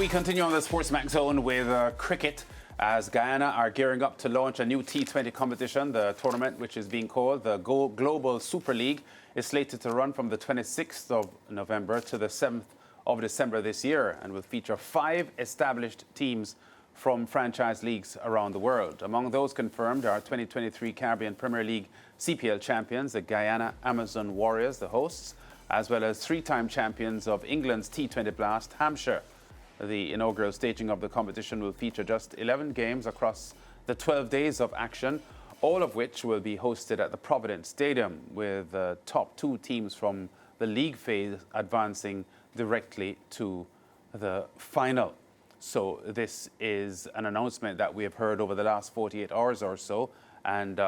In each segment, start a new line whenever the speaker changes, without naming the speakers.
we continue on the SportsMax Zone with cricket as Guyana are gearing up to launch a new T20 competition. The tournament, which is being called the Global Super League, is slated to run from the 26th of November to the 7th of December this year and will feature 5 established teams from franchise leagues around the world. Among those confirmed are 2023 Caribbean Premier League CPL champions, the Guyana Amazon Warriors, the hosts, as well as 3-time champions of England's T20 Blast, Hampshire. The inaugural staging of the competition will feature just 11 games across the 12 days of action, all of which will be hosted at the Providence Stadium, with the top 2 teams from the league phase advancing directly to the final. So this is an announcement that we have heard over the last 48 hours or so, and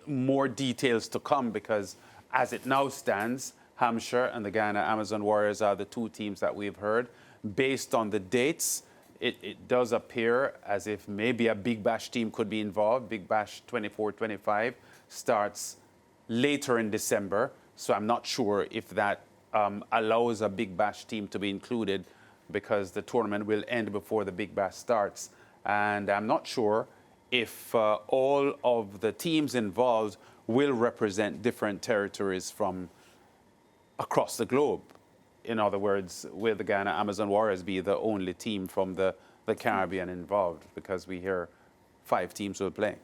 more details to come, because as it now stands, Hampshire and the Guyana Amazon Warriors are the 2 teams that we've heard. Based on the dates, it does appear as if maybe a Big Bash team could be involved. Big Bash 24-25 starts later in December, so I'm not sure if that allows a Big Bash team to be included, because the tournament will end before the Big Bash starts. And I'm not sure if all of the teams involved will represent different territories from across the globe. In other words, will the Guyana Amazon Warriors be the only team from the Caribbean involved? Because we hear 5 teams will play.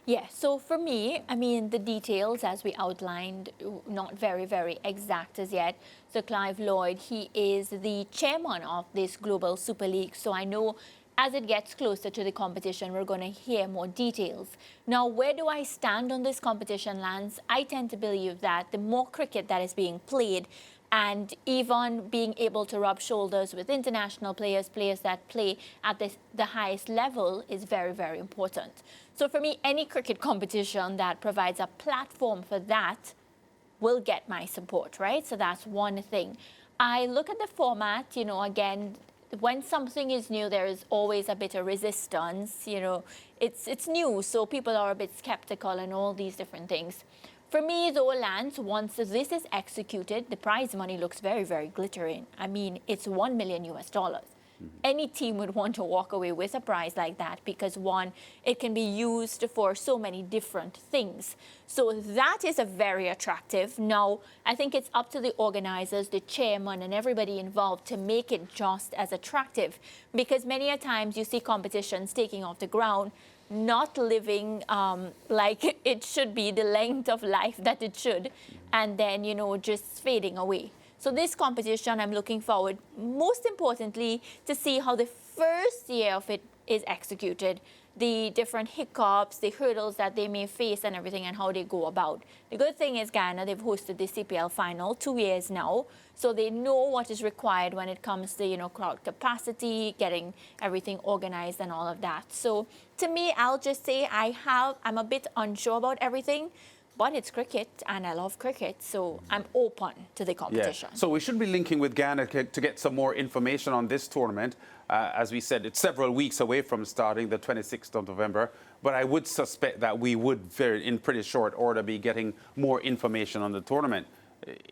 Yeah, so for me, I mean, the details, as we outlined, not very, very exact as yet. So Clive Lloyd, he is the chairman of this Global Super League. So I know as it gets closer to the competition, we're going to hear more details. Now, where do I stand on this competition, Lance? I tend to believe that the more cricket that is being played, and even being able to rub shoulders with international players, players that play at the highest level, is very, very important. So for me, any cricket competition that provides a platform for that will get my support, right? So that's one thing. I look at the format, you know, again, when something is new, there is always a bit of resistance. You know, it's new, so people are a bit skeptical and all these different things. For me, though, Lance, once this is executed, the prize money looks very, very glittering. I mean, it's $1 million US. Any team would want to walk away with a prize like that, because one, it can be used for so many different things. So that is a very attractive. Now, I think it's up to the organizers, the chairman, and everybody involved to make it just as attractive, because many a times you see competitions taking off the ground, not living like it should be, the length of life that it should, and then, you know, just fading away. So this competition, I'm looking forward, most importantly, to see how the first year of it is executed, the different hiccups, the hurdles that they may face and everything, and how they go about. The good thing is Guyana, they've hosted the CPL final 2 years now, so they know what is required when it comes to, you know, crowd capacity, getting everything organized and all of that. So to me, I'll just say I'm a bit unsure about everything, but it's cricket, and I love cricket, so I'm open to the competition.
Yeah. So we should be linking with Guyana to get some more information on this tournament. As we said, it's several weeks away from starting, the 26th of November, but I would suspect that we would, in pretty short order, be getting more information on the tournament.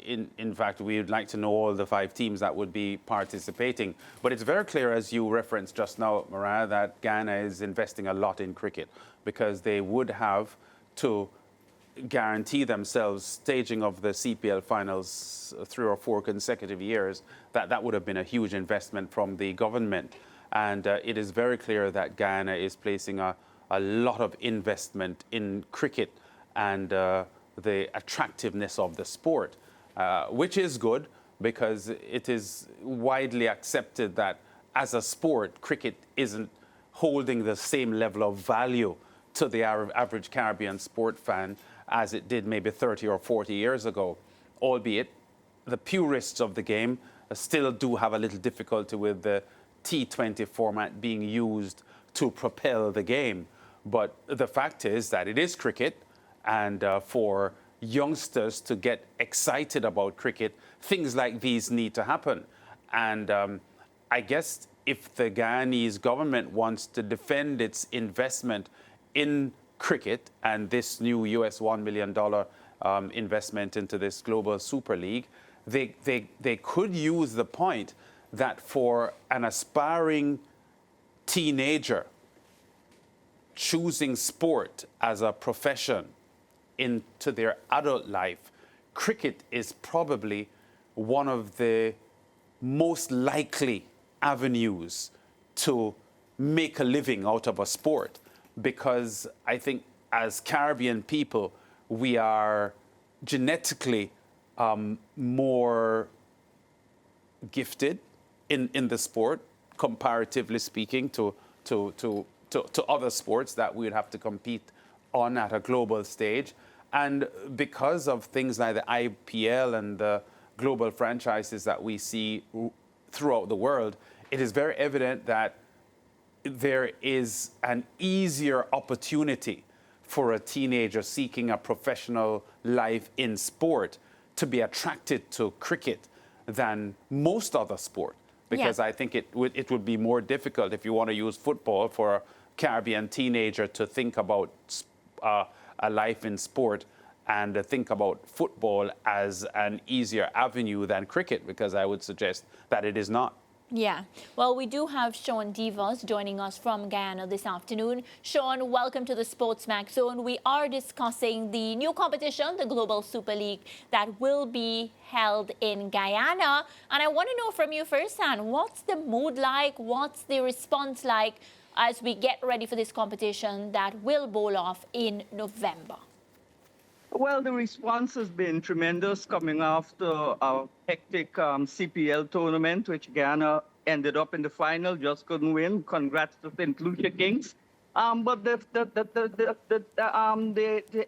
In fact, we would like to know all the 5 teams that would be participating. But it's very clear, as you referenced just now, Mariah, that Guyana is investing a lot in cricket, because they would have to guarantee themselves staging of the CPL finals 3 or 4 consecutive years. That would have been a huge investment from the government. And it is very clear that Guyana is placing a lot of investment in cricket and the attractiveness of the sport, which is good, because it is widely accepted that as a sport, cricket isn't holding the same level of value to the average Caribbean sport fan as it did maybe 30 or 40 years ago, albeit the purists of the game still do have a little difficulty with the T20 format being used to propel the game. But the fact is that it is cricket, and for youngsters to get excited about cricket, things like these need to happen. And I guess if the Guyanese government wants to defend its investment in cricket and this new US $1 million investment into this Global Super League, they could use the point that for an aspiring teenager choosing sport as a profession into their adult life, cricket is probably one of the most likely avenues to make a living out of a sport, because I think as Caribbean people, we are genetically more gifted in the sport, comparatively speaking, to other sports that we would have to compete on at a global stage. And because of things like the IPL and the global franchises that we see throughout the world, it is very evident that there is an easier opportunity for a teenager seeking a professional life in sport to be attracted to cricket than most other sport. Because I think it would be more difficult if you want to use football for a Caribbean teenager to think about a life in sport and think about football as an easier avenue than cricket, because I would suggest that it is not.
Yeah. Well, we do have Sean Divas joining us from Guyana this afternoon. Sean, welcome to the SportsMax Zone. We are discussing the new competition, the Global Super League, that will be held in Guyana. And I want to know from you firsthand, what's the mood like? What's the response like as we get ready for this competition that will bowl off in November?
Well, the response has been tremendous coming after a hectic CPL tournament, which Guyana ended up in the final, just couldn't win. Congrats to St. Lucia Kings. But the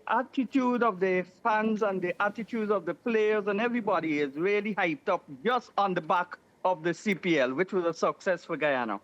attitude of the fans and the attitude of the players and everybody is really hyped up just on the back of the CPL, which was a success for Guyana.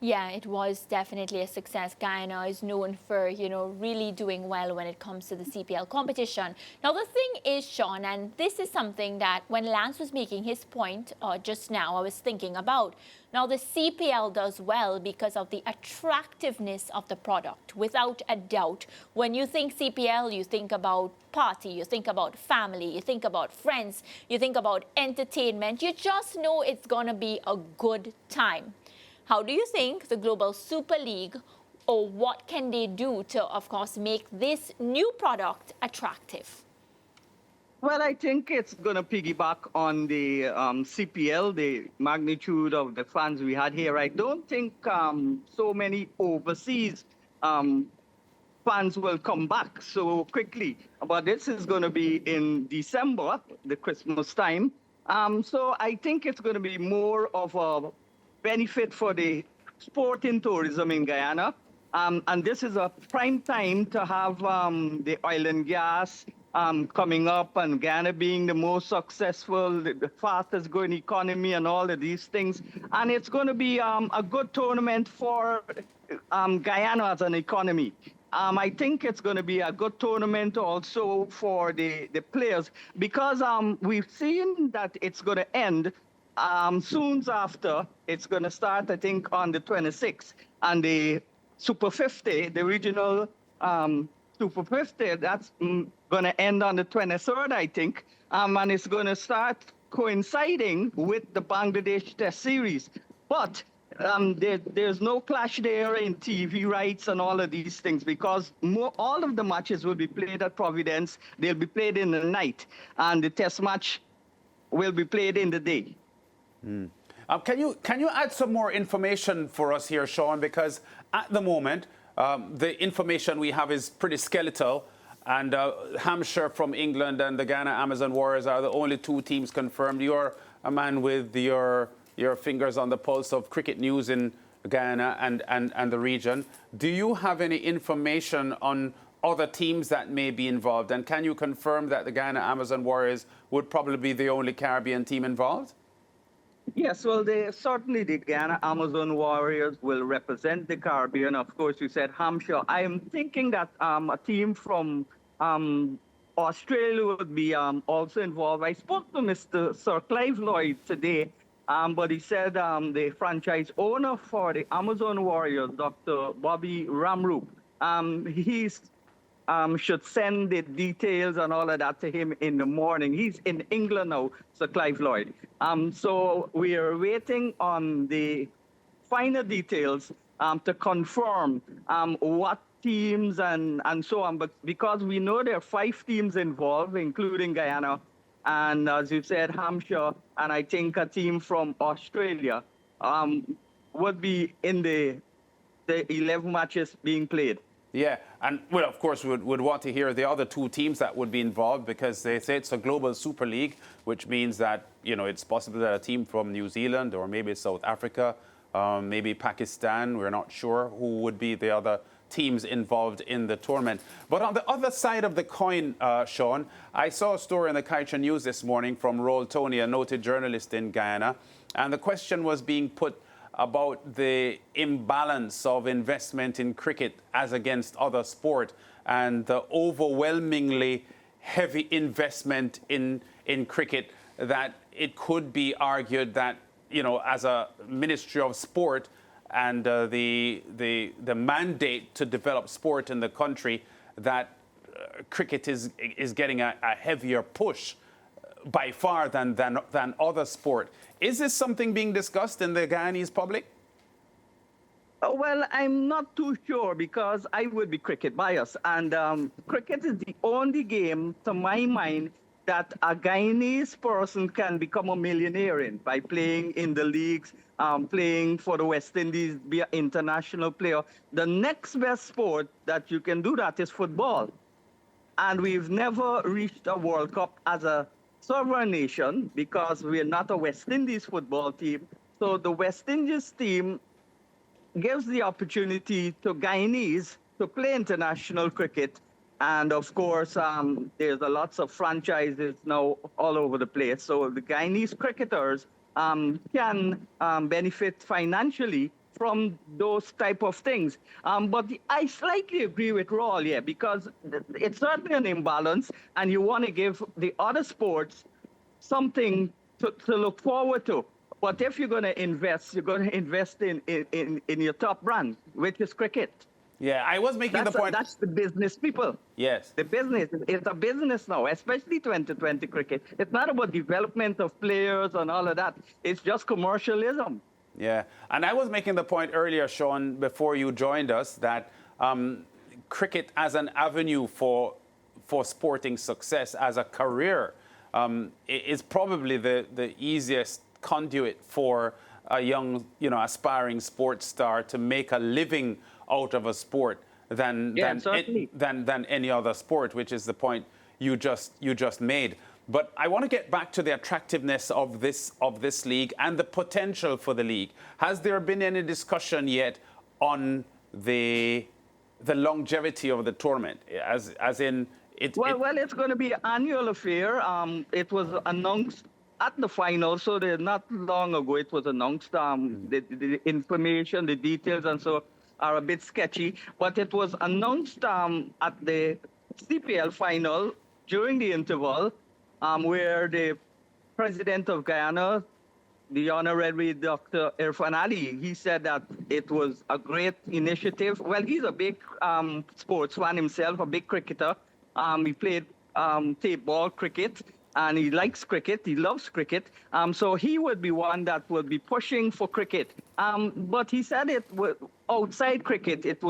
Yeah, it was definitely a success. Guyana is known for, really doing well when it comes to the CPL competition. Now, the thing is, Sean, and this is something that when Lance was making his point just now, I was thinking about. Now, the CPL does well because of the attractiveness of the product, without a doubt. When you think CPL, you think about party, you think about family, you think about friends, you think about entertainment. You just know it's going to be a good time. How do you think the Global Super League, or what can they do to, of course, make this new product attractive?
Well, I think it's going to piggyback on the CPL, the magnitude of the fans we had here. I don't think so many overseas fans will come back so quickly. But this is going to be in December, the Christmas time. So I think it's going to be more of a benefit for the sporting tourism in Guyana. And this is a prime time to have the oil and gas coming up, and Guyana being the most successful, the fastest growing economy and all of these things. And it's going to be a good tournament for Guyana as an economy. I think it's going to be a good tournament also for the players, because we've seen that it's going to end soon after. It's going to start, I think, on the 26th. And the Super 50, the regional Super 50, that's going to end on the 23rd, I think. And it's going to start coinciding with the Bangladesh Test Series. But there's no clash there in TV rights and all of these things, because all of the matches will be played at Providence. They'll be played in the night. And the test match will be played in the day.
Can you add some more information for us here, Sean? Because at the moment, the information we have is pretty skeletal, and Hampshire from England and the Guyana Amazon Warriors are the only two teams confirmed. You're a man with your fingers on the pulse of cricket news in Guyana and the region. Do you have any information on other teams that may be involved? And can you confirm that the Guyana Amazon Warriors would probably be the only Caribbean team involved?
Yes, well, certainly the Guyana Amazon Warriors will represent the Caribbean. Of course, you said Hampshire. I am thinking that a team from Australia would be also involved. I spoke to Mr. Sir Clive Lloyd today, but he said the franchise owner for the Amazon Warriors, Dr. Bobby Ramroop, he's should send the details and all of that to him in the morning. He's in England now, Sir Clive Lloyd. So we are waiting on the finer details to confirm what teams and so on. But because we know there are 5 teams involved, including Guyana, and as you said, Hampshire, and I think a team from Australia would be in the 11 matches being played.
Yeah, and well, of course, would want to hear the other 2 teams that would be involved, because they say it's a global super league, which means that, you know, it's possible that a team from New Zealand or maybe South Africa, maybe Pakistan, we're not sure who would be the other teams involved in the tournament. But on the other side of the coin, Sean, I saw a story in the Kaicha News this morning from Roll Tony, a noted journalist in Guyana, and the question was being put about the imbalance of investment in cricket as against other sport, and the overwhelmingly heavy investment in cricket, that it could be argued that, you know, as a Ministry of Sport and the mandate to develop sport in the country, that cricket is getting a heavier push by far than other sport. Is this something being discussed in the Guyanese public?
Well, I'm not too sure, because I would be cricket biased. And cricket is the only game, to my mind, that a Guyanese person can become a millionaire in by playing in the leagues, playing for the West Indies, be an international player. The next best sport that you can do that is football. And we've never reached a World Cup as a sovereign nation, because we're not a West Indies football team. So the West Indies team gives the opportunity to Guyanese to play international cricket. And of course, there's a lots of franchises now all over the place. So the Guyanese cricketers can benefit financially from those type of things. But I slightly agree with Raul, yeah, because it's certainly an imbalance, and you want to give the other sports something to look forward to. But if you're going to invest, you're going to invest in your top brand, which is cricket.
Yeah, I was making the point.
That's the business people.
Yes.
The business. It's a business now, especially 2020 cricket. It's not about development of players and all of that. It's just commercialism.
Yeah, and I was making the point earlier, Sean, before you joined us, that cricket as an avenue for sporting success, as a career, is probably the easiest conduit for a young, you know, aspiring sports star to make a living out of a sport than any other sport, which is the point you just made. But I want to get back to the attractiveness of this league and the potential for the league. Has there been any discussion yet on the longevity of the tournament, as in it?
Well, it's going to be an annual affair. It was announced at the final, so not long ago it was announced. The information, the details, and so are a bit sketchy. But it was announced at the CPL final during the interval, where the president of Guyana, the Honorary Dr. Irfan Ali, he said that it was a great initiative. Well, he's a big sportsman himself, a big cricketer. He played tape ball cricket, and he likes cricket. He loves cricket. So he would be one that would be pushing for cricket. But he said it would, outside cricket, it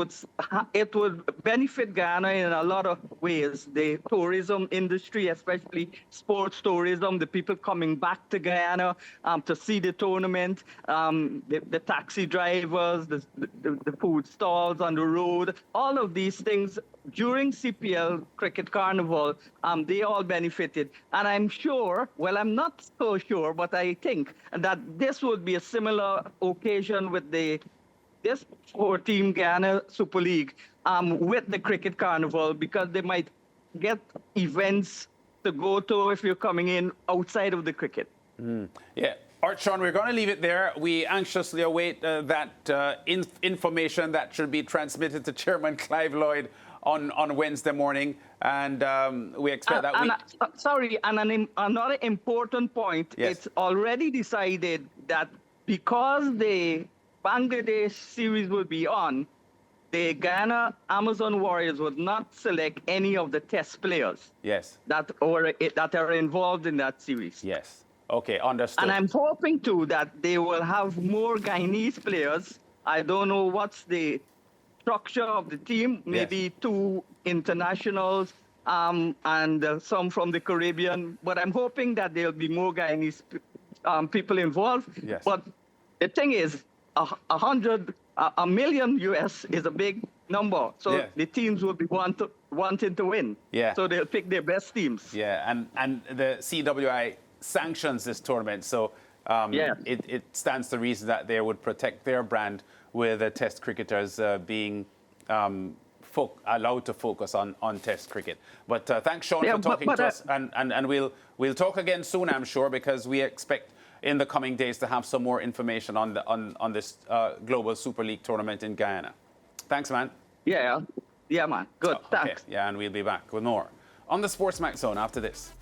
would benefit Guyana in a lot of ways. The tourism industry, especially sports tourism, the people coming back to Guyana to see the tournament, the taxi drivers, the food stalls on the road, all of these things during CPL Cricket Carnival, they all benefited. And I'm sure, well, I'm not so sure, but I think that this would be a similar occasion with this 4-team Guyana Super League with the Cricket Carnival, because they might get events to go to if you're coming in outside of the cricket.
Yeah. All right, Sean, we're going to leave it there. We anxiously await that information that should be transmitted to Chairman Clive Lloyd on Wednesday morning, and we expect that
another important point,
yes.
It's already decided that because the Bangladesh series will be on, the Guyana Amazon Warriors would not select any of the test players
Yes.
that are involved in that series.
Yes. Okay, understood.
And I'm hoping too that they will have more Guyanese players. I don't know what's the structure of the team. Maybe two internationals and some from the Caribbean. But I'm hoping that there'll be more Guyanese people involved.
Yes.
But the thing is, a million US is a big number. So the teams will be wanting to win.
Yeah.
So they'll pick their best teams.
Yeah, and the CWI sanctions this tournament, so it stands to reason that they would protect their brand with the test cricketers being allowed to focus on Test cricket. But thanks, Sean, for talking to us, and we'll talk again soon, I'm sure, because we expect in the coming days to have some more information on this Global Super League tournament in Guyana. Thanks, man.
Yeah, man. Good. Thanks.
Okay. Yeah, and we'll be back with more on the SportsMax Zone after this.